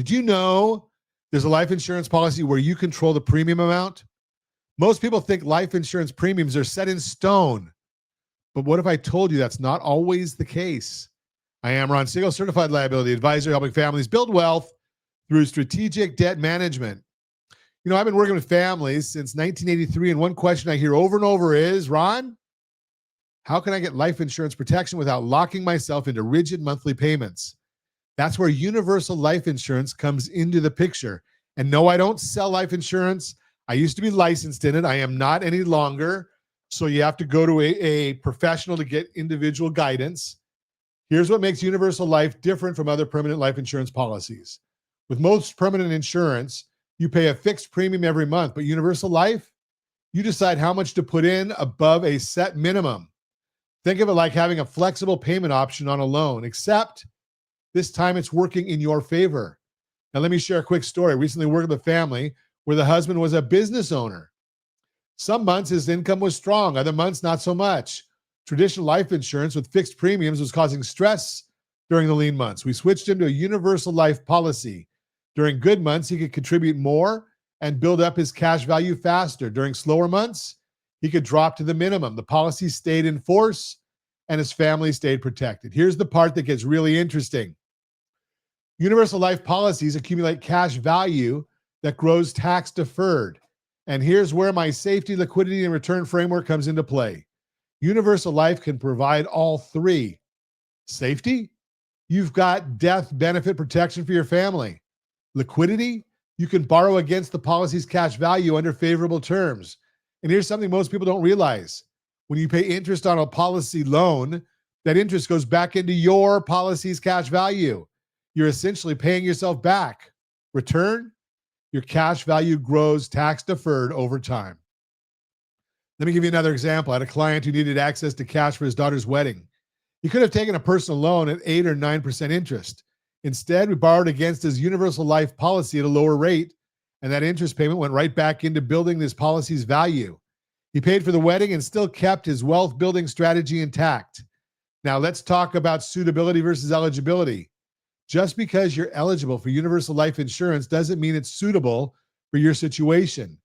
Did you know there's a life insurance policy where you control the premium amount? Most people think life insurance premiums are set in stone. But what if I told you that's not always the case? I am Ron Siegel, certified liability advisor, helping families build wealth through strategic debt management. You know, I've been working with families since 1983, and one question I hear over and over is, Ron, how can I get life insurance protection without locking myself into rigid monthly payments? That's where universal life insurance comes into the picture. And no, I don't sell life insurance. I used to be licensed in it. I am not any longer. So you have to go to a professional to get individual guidance. Here's what makes universal life different from other permanent life insurance policies. With most permanent insurance, you pay a fixed premium every month, but universal life, you decide how much to put in above a set minimum. Think of it like having a flexible payment option on a loan, except this time it's working in your favor. Now, let me share a quick story. I recently worked with a family where the husband was a business owner. Some months his income was strong, other months not so much. Traditional life insurance with fixed premiums was causing stress during the lean months. We switched him to a universal life policy. During good months, he could contribute more and build up his cash value faster. During slower months, he could drop to the minimum. The policy stayed in force and his family stayed protected. Here's the part that gets really interesting. Universal life policies accumulate cash value that grows tax deferred. And here's where my safety, liquidity, and return framework comes into play. Universal life can provide all three. Safety, you've got death benefit protection for your family. Liquidity, you can borrow against the policy's cash value under favorable terms. And here's something most people don't realize. When you pay interest on a policy loan, that interest goes back into your policy's cash value. You're essentially paying yourself back. Return, your cash value grows tax deferred over time. Let me give you another example. I had a client who needed access to cash for his daughter's wedding. He could have taken a personal loan at 8 or 9% interest. Instead, we borrowed against his universal life policy at a lower rate, and that interest payment went right back into building this policy's value. He paid for the wedding and still kept his wealth building strategy intact. Now let's talk about suitability versus eligibility. Just because you're eligible for universal life insurance doesn't mean it's suitable for your situation.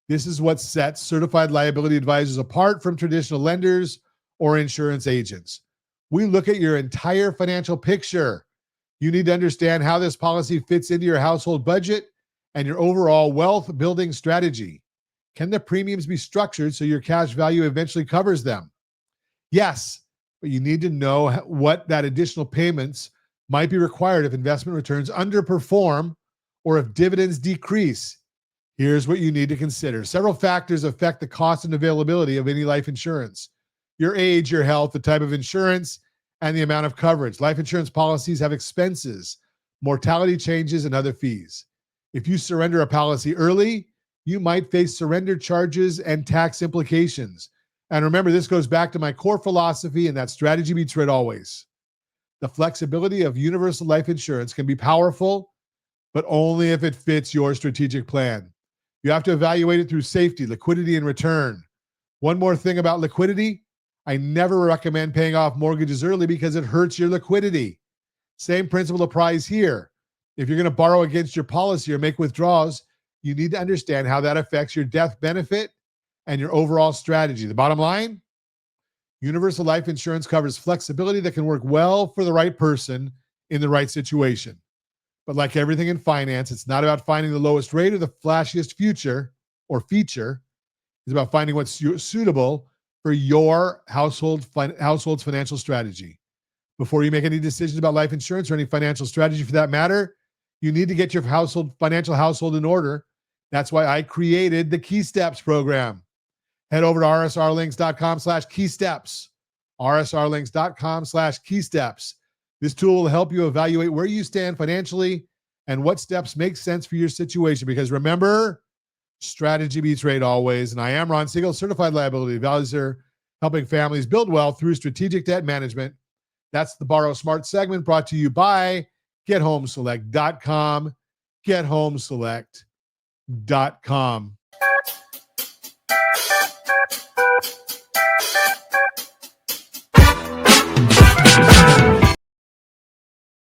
This is what sets certified liability advisors apart from traditional lenders or insurance agents. We look at your entire financial picture. You need to understand how this policy fits into your household budget and your overall wealth building strategy. Can the premiums be structured so your cash value eventually covers them? Yes, but you need to know what that additional payments might be required if investment returns underperform or if dividends decrease. Here's what you need to consider. Several factors affect the cost and availability of any life insurance. Your age, your health, the type of insurance, and the amount of coverage. Life insurance policies have expenses, mortality changes, and other fees. If you surrender a policy early, you might face surrender charges and tax implications. And remember, this goes back to my core philosophy, and that strategy beats rate always. The flexibility of universal life insurance can be powerful, but only if it fits your strategic plan. You have to evaluate it through safety, liquidity, and return. One more thing about liquidity, I never recommend paying off mortgages early because it hurts your liquidity. Same principle applies here. If you're going to borrow against your policy or make withdrawals, you need to understand how that affects your death benefit and your overall strategy. The bottom line, universal life insurance covers flexibility that can work well for the right person in the right situation. But like everything in finance, it's not about finding the lowest rate or the flashiest feature. It's about finding what's suitable for your household's financial strategy. Before you make any decisions about life insurance or any financial strategy for that matter, you need to get your financial household in order. That's why I created the Key Steps program. Head over to rsrlinks.com/keysteps. rsrlinks.com/keysteps. This tool will help you evaluate where you stand financially and what steps make sense for your situation. Because remember, strategy beats rate always. And I am Ron Siegel, certified liability advisor, helping families build wealth through strategic debt management. That's the Borrow Smart segment brought to you by GetHomeSelect.com. GetHomeSelect.com.